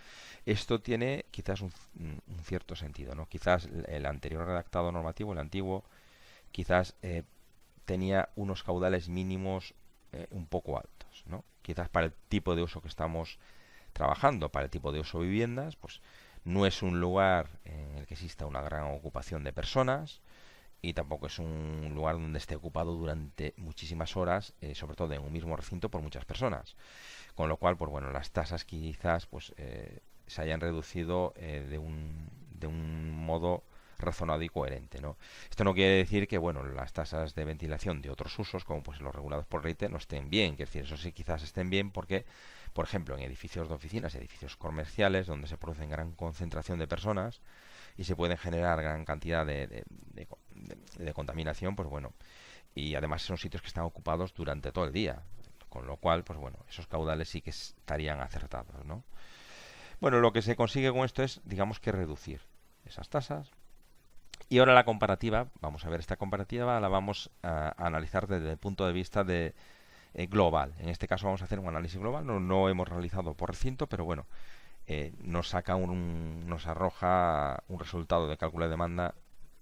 Esto tiene quizás un cierto sentido, ¿no? Quizás el anterior redactado normativo, el antiguo, quizás tenía unos caudales mínimos un poco altos, ¿no? Quizás para el tipo de uso que estamos trabajando, para el tipo de uso de viviendas, pues no es un lugar en el que exista una gran ocupación de personas y tampoco es un lugar donde esté ocupado durante muchísimas horas, sobre todo en un mismo recinto por muchas personas. Con lo cual, pues bueno, las tasas quizás pues se hayan reducido de un modo razonado y coherente, ¿no? Esto no quiere decir que bueno, las tasas de ventilación de otros usos, como pues los regulados por REIT, no estén bien. Quiere decir, eso sí quizás estén bien porque, por ejemplo, en edificios de oficinas, edificios comerciales, donde se produce gran concentración de personas y se puede generar gran cantidad de contaminación, pues bueno, y además son sitios que están ocupados durante todo el día, con lo cual, pues bueno, esos caudales sí que estarían acertados, ¿no? Bueno, lo que se consigue con esto es, digamos que reducir esas tasas. Y ahora la comparativa, vamos a ver esta comparativa, la vamos a analizar desde el punto de vista de global. En este caso vamos a hacer un análisis global, no hemos realizado por recinto, pero bueno, nos arroja un resultado de cálculo de demanda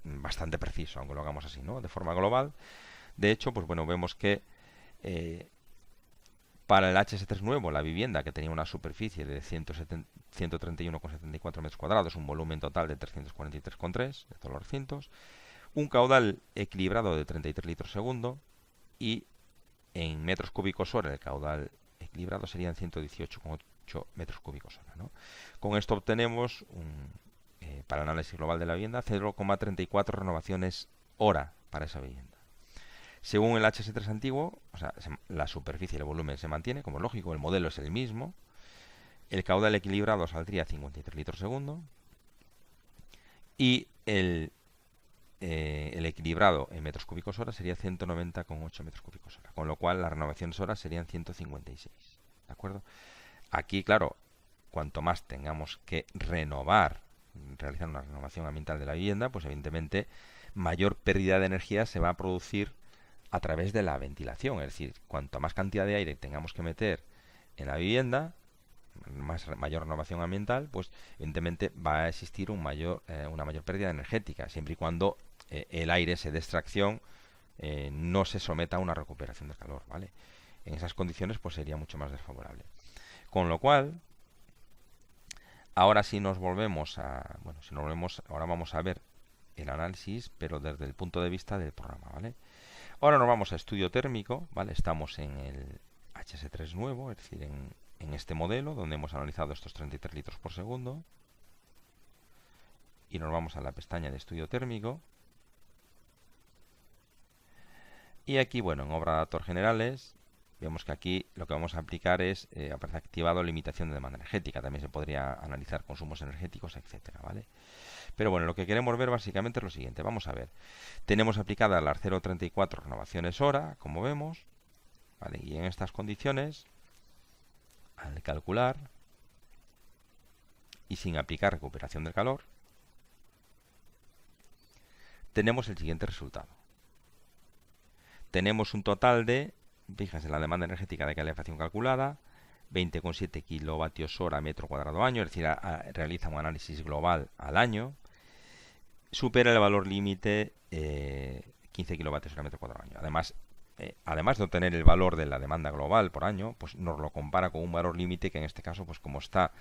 bastante preciso, aunque lo hagamos así, ¿no? De forma global. De hecho, pues bueno, vemos que para el HS3 nuevo, la vivienda que tenía una superficie de 131,74 metros cuadrados, un volumen total de 343,3 de todos los recintos, un caudal equilibrado de 33 litros segundo y en metros cúbicos hora el caudal equilibrado serían 118,8 metros cúbicos hora, ¿no? Con esto obtenemos, para el análisis global de la vivienda, 0,34 renovaciones hora para esa vivienda. Según el HS3 antiguo, o sea, la superficie y el volumen se mantiene, como es lógico, el modelo es el mismo. El caudal equilibrado saldría a 53 litros segundo. Y el equilibrado en metros cúbicos hora sería 190,8 metros cúbicos hora. Con lo cual, las renovaciones hora serían 156. ¿De acuerdo? Aquí, claro, cuanto más tengamos que realizar una renovación ambiental de la vivienda, pues evidentemente mayor pérdida de energía se va a producir a través de la ventilación. Es decir, cuanto más cantidad de aire tengamos que meter en la vivienda, mayor renovación ambiental, pues evidentemente va a existir una mayor pérdida energética, siempre y cuando el aire de extracción no se someta a una recuperación de calor, ¿vale? En esas condiciones pues sería mucho más desfavorable. Con lo cual, ahora ahora vamos a ver el análisis, pero desde el punto de vista del programa, ¿vale? Ahora nos vamos a estudio térmico, ¿vale? Estamos en el HS3 nuevo, es decir, en este modelo donde hemos analizado estos 33 litros por segundo. Y nos vamos a la pestaña de estudio térmico. Y aquí, bueno, en obra de datos generales, vemos que aquí lo que vamos a aplicar es, aparece activado limitación de demanda energética. También se podría analizar consumos energéticos, etcétera, ¿vale? Pero bueno, lo que queremos ver básicamente es lo siguiente. Vamos a ver. Tenemos aplicadas las 0,34 renovaciones hora, como vemos, ¿vale? Y en estas condiciones, al calcular y sin aplicar recuperación del calor, tenemos el siguiente resultado. Tenemos un total de, fíjense, la demanda energética de calefacción calculada, 20,7 kilovatios hora metro cuadrado año, es decir, realiza un análisis global al año, supera el valor límite 15 kilovatios hora metro cuadrado año. Además de obtener el valor de la demanda global por año, pues nos lo compara con un valor límite que en este caso, pues como está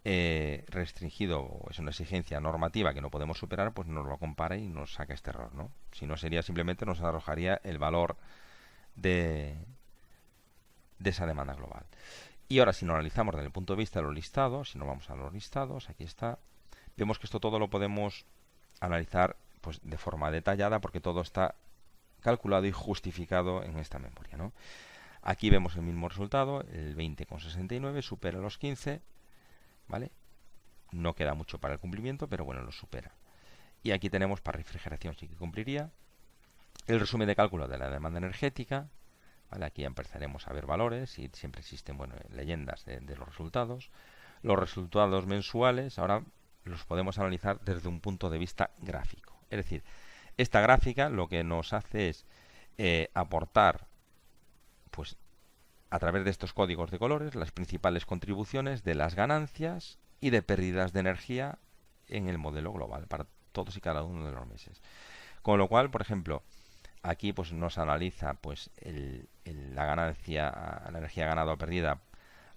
restringido o es una exigencia normativa que no podemos superar, pues nos lo compara y nos saca este error, ¿no? Si no, sería simplemente nos arrojaría el valor de esa demanda global. Y ahora, si lo analizamos desde el punto de vista de los listados, si nos vamos a los listados, aquí está, vemos que esto todo lo podemos analizar pues de forma detallada porque todo está calculado y justificado en esta memoria, ¿no? Aquí vemos el mismo resultado, el 20,69 supera los 15, ¿vale? No queda mucho para el cumplimiento, pero bueno, lo supera. Y aquí tenemos para refrigeración sí que cumpliría. El resumen de cálculo de la demanda energética, ¿vale? Aquí empezaremos a ver valores y siempre existen, bueno, leyendas de los resultados. Los resultados mensuales ahora los podemos analizar desde un punto de vista gráfico. Es decir, esta gráfica lo que nos hace es aportar, pues, a través de estos códigos de colores, las principales contribuciones de las ganancias y de pérdidas de energía en el modelo global para todos y cada uno de los meses. Con lo cual, por ejemplo, aquí pues nos analiza pues la ganancia, la energía ganada o perdida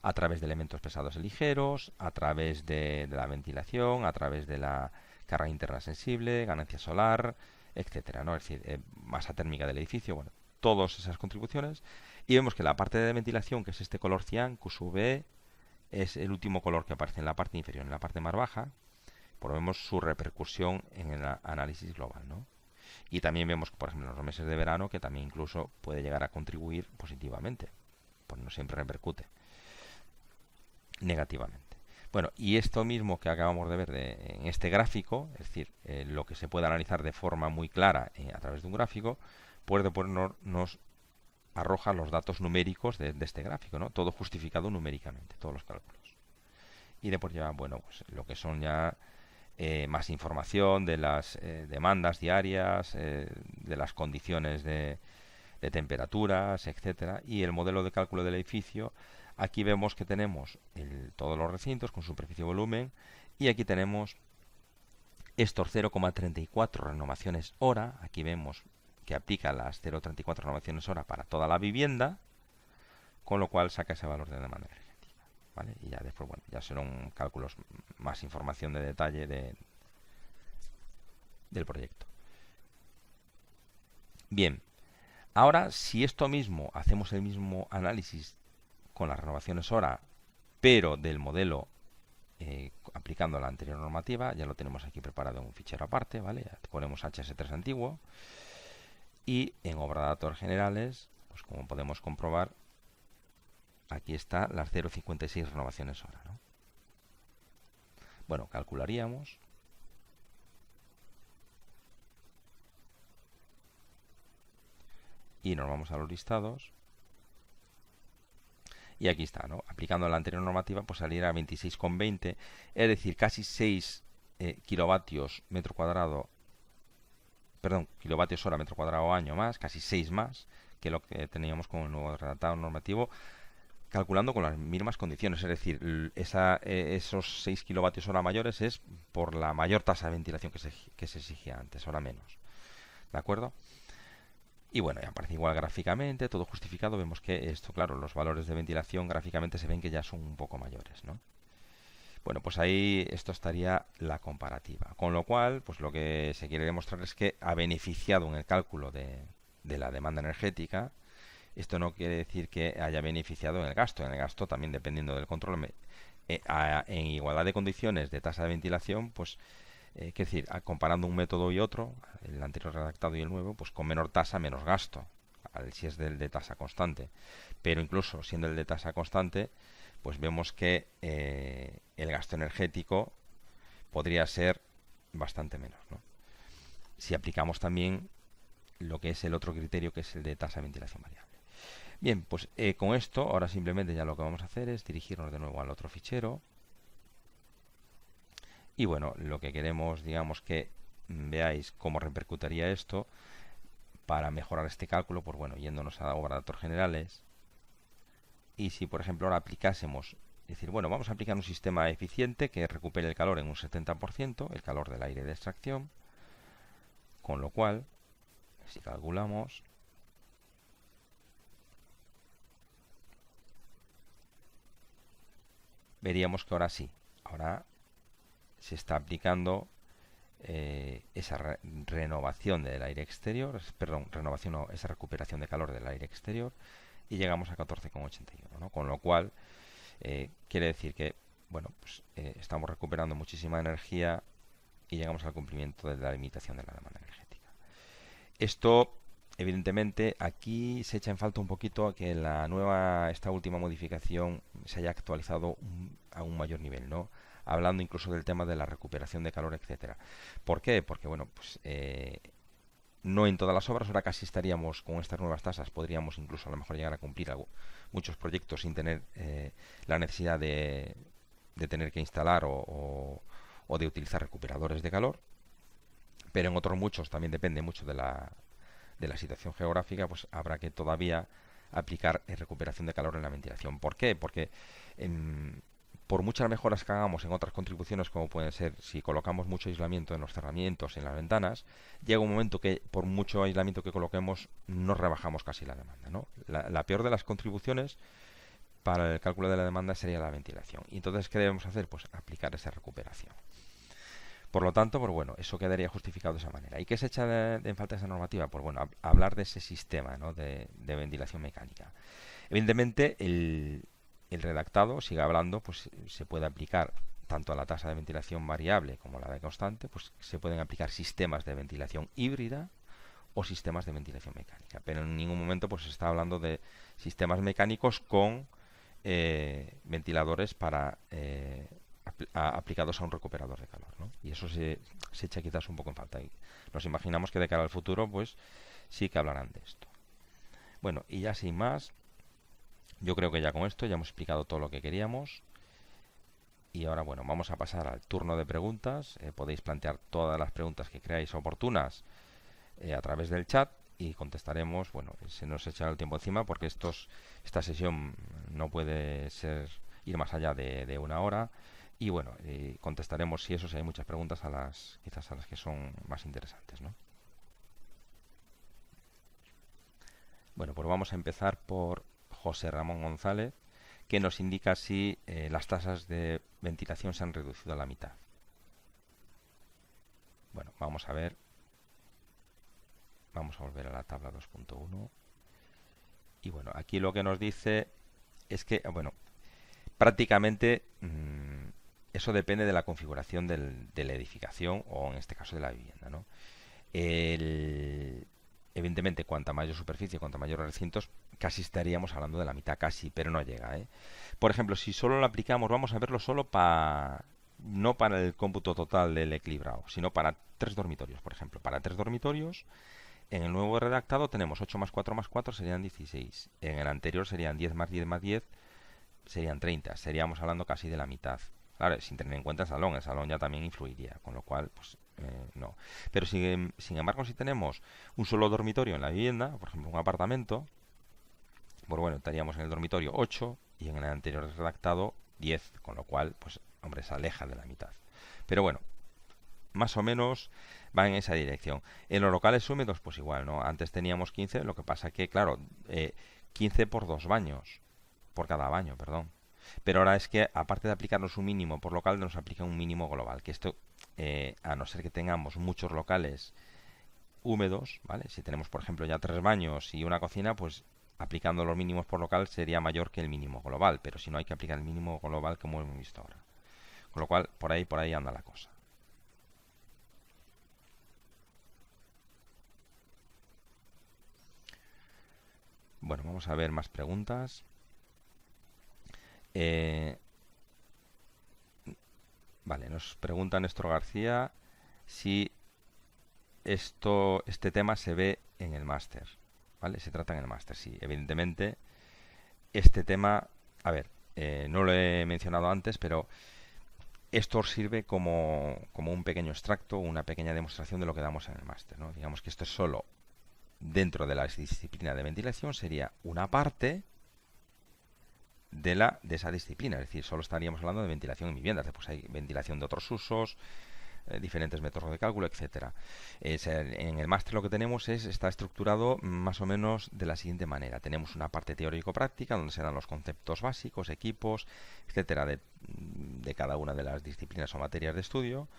a través de elementos pesados y ligeros, a través de la ventilación, a través de la carga interna sensible, ganancia solar, etcétera, ¿no? Es decir, masa térmica del edificio, bueno, todas esas contribuciones. Y vemos que la parte de ventilación, que es este color cian, QSV, es el último color que aparece en la parte inferior. En la parte más baja, pues vemos su repercusión en el análisis global, ¿no? Y también vemos, por ejemplo, en los meses de verano, que también incluso puede llegar a contribuir positivamente. Pues no siempre repercute negativamente. Bueno, y esto mismo que acabamos de ver en este gráfico, es decir, lo que se puede analizar de forma muy clara a través de un gráfico, pues después nos arroja los datos numéricos de este gráfico, ¿no? Todo justificado numéricamente, todos los cálculos. Y después ya, bueno, pues lo que son ya más información de las demandas diarias, de las condiciones de temperaturas, etcétera, y el modelo de cálculo del edificio. Aquí vemos que tenemos todos los recintos con superficie y volumen, y aquí tenemos estos 0,34 renovaciones hora. Aquí vemos que aplica las 0,34 renovaciones hora para toda la vivienda, con lo cual saca ese valor de demanda energética, ¿vale? Y ya después, bueno, ya serán cálculos, más información de detalle del proyecto. Bien, ahora si esto mismo, hacemos el mismo análisis con las renovaciones hora, pero del modelo aplicando la anterior normativa, ya lo tenemos aquí preparado en un fichero aparte, ¿vale? Ya ponemos HS3 antiguo, y en obra de datos generales, pues como podemos comprobar, aquí está las 0,56 renovaciones hora, ¿no? Bueno, calcularíamos. Y nos vamos a los listados. Y aquí está, ¿no? Aplicando la anterior normativa, pues saliera a 26,20, es decir, casi 6 kilovatios metro cuadrado, perdón, kilovatios hora metro cuadrado año más, casi 6 más que lo que teníamos con el nuevo redactado normativo, calculando con las mismas condiciones. Es decir, esos 6 kilovatios hora mayores es por la mayor tasa de ventilación que se exigía antes, ahora menos. ¿De acuerdo? Y bueno, ya aparece igual gráficamente, todo justificado. Vemos que esto, claro, los valores de ventilación gráficamente se ven que ya son un poco mayores, ¿no? Bueno, pues ahí esto estaría la comparativa. Con lo cual, pues lo que se quiere demostrar es que ha beneficiado en el cálculo de la demanda energética. Esto no quiere decir que haya beneficiado en el gasto. En el gasto también, dependiendo del control, en igualdad de condiciones de tasa de ventilación, pues quiere decir, comparando un método y otro, el anterior redactado y el nuevo, pues con menor tasa, menos gasto, si es del de tasa constante. Pero incluso siendo el de tasa constante, pues vemos que el gasto energético podría ser bastante menos, ¿no? Si aplicamos también lo que es el otro criterio, que es el de tasa de ventilación variable. Bien, pues con esto, ahora simplemente ya lo que vamos a hacer es dirigirnos de nuevo al otro fichero. Y bueno, lo que queremos, digamos, que veáis cómo repercutiría esto para mejorar este cálculo, pues bueno, yéndonos a obra de datos generales. Y si, por ejemplo, ahora aplicásemos, es decir, bueno, vamos a aplicar un sistema eficiente que recupere el calor en un 70%, el calor del aire de extracción, con lo cual, si calculamos, veríamos que ahora sí, ahora se está aplicando esa renovación del aire exterior, perdón, renovación no, esa recuperación de calor del aire exterior, y llegamos a 14,81, ¿no? Con lo cual quiere decir que, bueno, pues estamos recuperando muchísima energía y llegamos al cumplimiento de la limitación de la demanda energética. Esto, evidentemente, aquí se echa en falta un poquito a que esta última modificación se haya actualizado a un mayor nivel, ¿no? Hablando incluso del tema de la recuperación de calor, etcétera. ¿Por qué? Porque, bueno, pues no en todas las obras. Ahora casi estaríamos con estas nuevas tasas, podríamos incluso a lo mejor llegar a cumplir muchos proyectos sin tener la necesidad de tener que instalar o de utilizar recuperadores de calor. Pero en otros muchos también depende mucho de la situación geográfica, pues habrá que todavía aplicar recuperación de calor en la ventilación. ¿Por qué? Porque por muchas mejoras que hagamos en otras contribuciones, como pueden ser si colocamos mucho aislamiento en los cerramientos, en las ventanas, llega un momento que por mucho aislamiento que coloquemos no rebajamos casi la demanda, ¿no? La peor de las contribuciones para el cálculo de la demanda sería la ventilación. Y entonces, ¿qué debemos hacer? Pues aplicar esa recuperación. Por lo tanto, pues bueno, eso quedaría justificado de esa manera. ¿Y qué se echa en falta esa normativa? Pues bueno, hablar de ese sistema, ¿no?, de ventilación mecánica. Evidentemente, el redactado sigue hablando, pues se puede aplicar tanto a la tasa de ventilación variable como a la de constante, pues se pueden aplicar sistemas de ventilación híbrida o sistemas de ventilación mecánica. Pero en ningún momento pues se está hablando de sistemas mecánicos con ventiladores para aplicados a un recuperador de calor, ¿no? Y eso se echa quizás un poco en falta. Y nos imaginamos que de cara al futuro pues sí que hablarán de esto. Bueno, y ya sin más, yo creo que ya con esto ya hemos explicado todo lo que queríamos. Y ahora, bueno, vamos a pasar al turno de preguntas. Podéis plantear todas las preguntas que creáis oportunas a través del chat y contestaremos. Bueno, se nos echa el tiempo encima porque esta sesión no puede ir más allá de una hora. Y bueno, contestaremos si hay muchas preguntas quizás a las que son más interesantes, ¿no? Bueno, pues vamos a empezar por José Ramón González, que nos indica si las tasas de ventilación se han reducido a la mitad. Bueno, vamos a ver. Vamos a volver a la tabla 2.1. Y bueno, aquí lo que nos dice es que, bueno, prácticamente eso depende de la configuración de la edificación o en este caso de la vivienda, ¿no? Evidentemente, cuanta mayor superficie, cuanta mayor recintos, casi estaríamos hablando de la mitad, casi, pero no llega, ¿eh? Por ejemplo, si solo lo aplicamos, vamos a verlo solo no para el cómputo total del equilibrado, sino para 3 dormitorios, por ejemplo. Para 3 dormitorios, en el nuevo redactado tenemos 8 más 4 más 4 serían 16. En el anterior serían 10 más 10 más 10 serían 30. Seríamos hablando casi de la mitad. Claro, sin tener en cuenta el salón ya también influiría, con lo cual, pues no. Pero sin embargo, si tenemos un solo dormitorio en la vivienda, por ejemplo un apartamento, pues bueno, estaríamos en el dormitorio 8 y en el anterior redactado 10, con lo cual, pues hombre, se aleja de la mitad. Pero bueno, más o menos va en esa dirección. En los locales húmedos, pues igual, ¿no? Antes teníamos 15, lo que pasa que, claro, 15 por 2 baños, por cada baño, perdón. Pero ahora es que, aparte de aplicarnos un mínimo por local, nos aplica un mínimo global. Que esto, a no ser que tengamos muchos locales húmedos, ¿vale? Si tenemos, por ejemplo, ya 3 baños y una cocina, pues aplicando los mínimos por local sería mayor que el mínimo global. Pero si no, hay que aplicar el mínimo global como hemos visto ahora. Con lo cual, por ahí anda la cosa. Bueno, vamos a ver más preguntas. Vale, nos pregunta Néstor García si este tema se ve en el máster, ¿vale? Se trata en el máster, sí. Evidentemente, este tema, a ver, no lo he mencionado antes, pero esto sirve como un pequeño extracto, una pequeña demostración de lo que damos en el máster, ¿no? Digamos que esto es solo dentro de la disciplina de ventilación, sería una parte de esa disciplina, es decir, solo estaríamos hablando de ventilación en viviendas. Después hay ventilación de otros usos, diferentes métodos de cálculo, etcétera. En el máster lo que tenemos está estructurado más o menos de la siguiente manera. Tenemos una parte teórico-práctica donde se dan los conceptos básicos, equipos, etcétera, de cada una de las disciplinas o materias de estudio.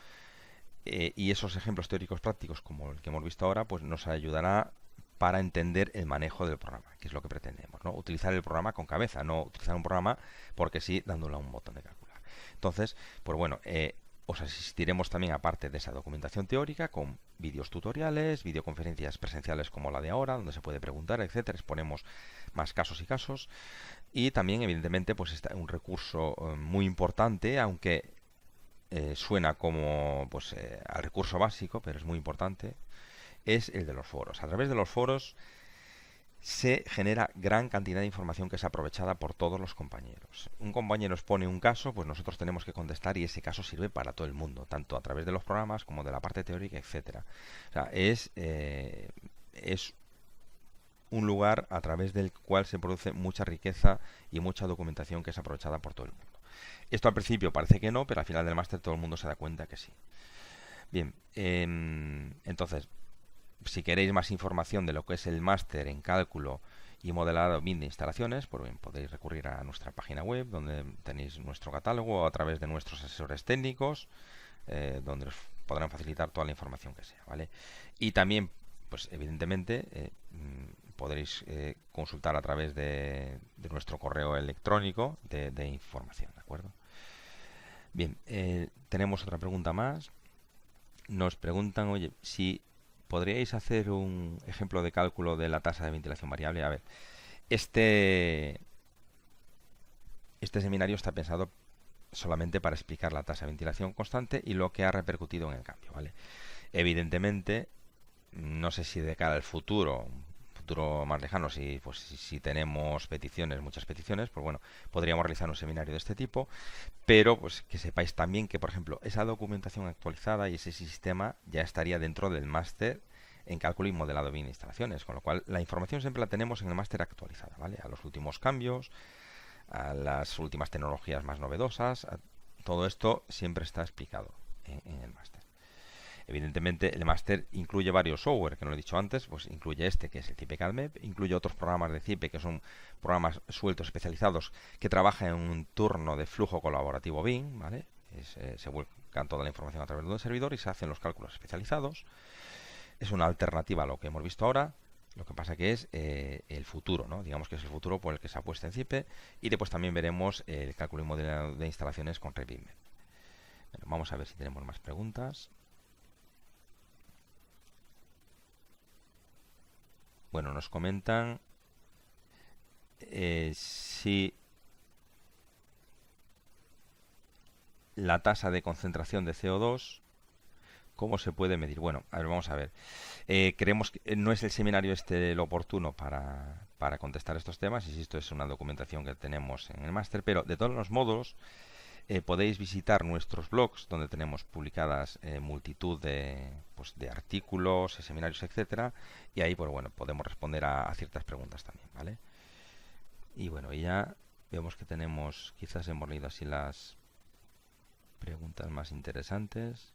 Y esos ejemplos teóricos prácticos, como el que hemos visto ahora, pues nos ayudará para entender el manejo del programa, que es lo que pretendemos, ¿no? Utilizar el programa con cabeza, no utilizar un programa porque sí, dándole a un botón de calcular. Entonces, pues bueno, os asistiremos también, aparte de esa documentación teórica, con vídeos tutoriales, videoconferencias presenciales como la de ahora, donde se puede preguntar, etcétera. Exponemos más casos y casos. Y también, evidentemente, pues está un recurso muy importante, aunque suena como al recurso básico, pero es muy importante, es el de los foros. A través de los foros se genera gran cantidad de información que es aprovechada por todos los compañeros. Un compañero expone un caso, pues nosotros tenemos que contestar y ese caso sirve para todo el mundo, tanto a través de los programas como de la parte teórica, etcétera. O sea, es un lugar a través del cual se produce mucha riqueza y mucha documentación que es aprovechada por todo el mundo. Esto al principio parece que no, pero al final del máster todo el mundo se da cuenta que sí. Bien, entonces, si queréis más información de lo que es el máster en cálculo y modelado BIM de instalaciones, pues bien, podéis recurrir a nuestra página web, donde tenéis nuestro catálogo, o a través de nuestros asesores técnicos, donde os podrán facilitar toda la información que sea, ¿vale? Y también, pues evidentemente, podréis consultar a través de nuestro correo electrónico de información, ¿de acuerdo? Bien, tenemos otra pregunta más. Nos preguntan, oye, si podríais hacer un ejemplo de cálculo de la tasa de ventilación variable. A ver, este, este seminario está pensado solamente para explicar la tasa de ventilación constante y lo que ha repercutido en el cambio, ¿vale? Evidentemente, no sé si de cara al futuro más lejano, si tenemos peticiones, muchas peticiones, pues bueno, podríamos realizar un seminario de este tipo, pero pues que sepáis también que, por ejemplo, esa documentación actualizada y ese sistema ya estaría dentro del máster en cálculo y modelado bien de instalaciones, con lo cual la información siempre la tenemos en el máster actualizada, ¿vale? A los últimos cambios, a las últimas tecnologías más novedosas, todo esto siempre está explicado en el máster. Evidentemente, el máster incluye varios software, que no lo he dicho antes, pues incluye este, que es el CIPE CADMEP, incluye otros programas de CIPE, que son programas sueltos especializados, que trabajan en un turno de flujo colaborativo BIM, ¿vale? Se vuelcan toda la información a través de un servidor y se hacen los cálculos especializados. Es una alternativa a lo que hemos visto ahora. Lo que pasa que es el futuro, ¿no? Digamos que es el futuro por el que se apuesta en CIPE. Y después también veremos el cálculo y modelado de instalaciones con RevBIM. Bueno, vamos a ver si tenemos más preguntas. Bueno, nos comentan si la tasa de concentración de CO2, ¿cómo se puede medir? Bueno, a ver, vamos a ver. Creemos que no es el seminario este lo oportuno para contestar estos temas, y esto es una documentación que tenemos en el máster, pero de todos los modos podéis visitar nuestros blogs, donde tenemos publicadas multitud de artículos, seminarios, etcétera, y ahí pues bueno, podemos responder a ciertas preguntas también, ¿vale? Y bueno, ya vemos que quizás hemos leído así las preguntas más interesantes.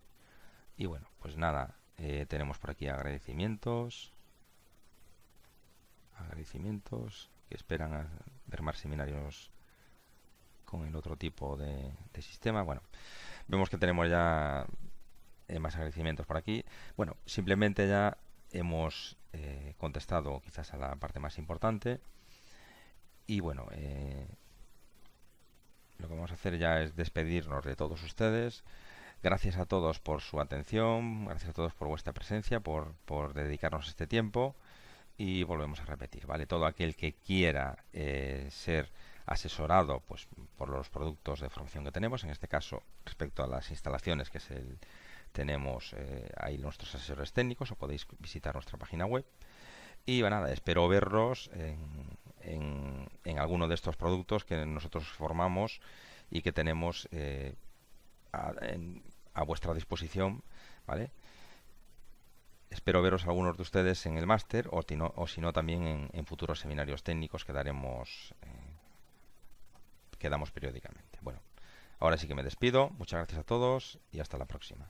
Y bueno, pues nada, tenemos por aquí agradecimientos que esperan a ver más seminarios con el otro tipo de sistema. Bueno, vemos que tenemos ya más agradecimientos por aquí. Bueno, simplemente ya hemos contestado quizás a la parte más importante. Y bueno, lo que vamos a hacer ya es despedirnos de todos ustedes. Gracias a todos por su atención, gracias a todos por vuestra presencia, por dedicarnos este tiempo, y volvemos a repetir, ¿vale? Todo aquel que quiera ser asesorado pues por los productos de formación que tenemos, en este caso respecto a las instalaciones, que tenemos ahí nuestros asesores técnicos, o podéis visitar nuestra página web. Y bueno, nada, espero verlos en alguno de estos productos que nosotros formamos y que tenemos a vuestra disposición, ¿vale? Espero veros algunos de ustedes en el máster, o si no también en futuros seminarios técnicos que damos periódicamente. Bueno, ahora sí que me despido. Muchas gracias a todos y hasta la próxima.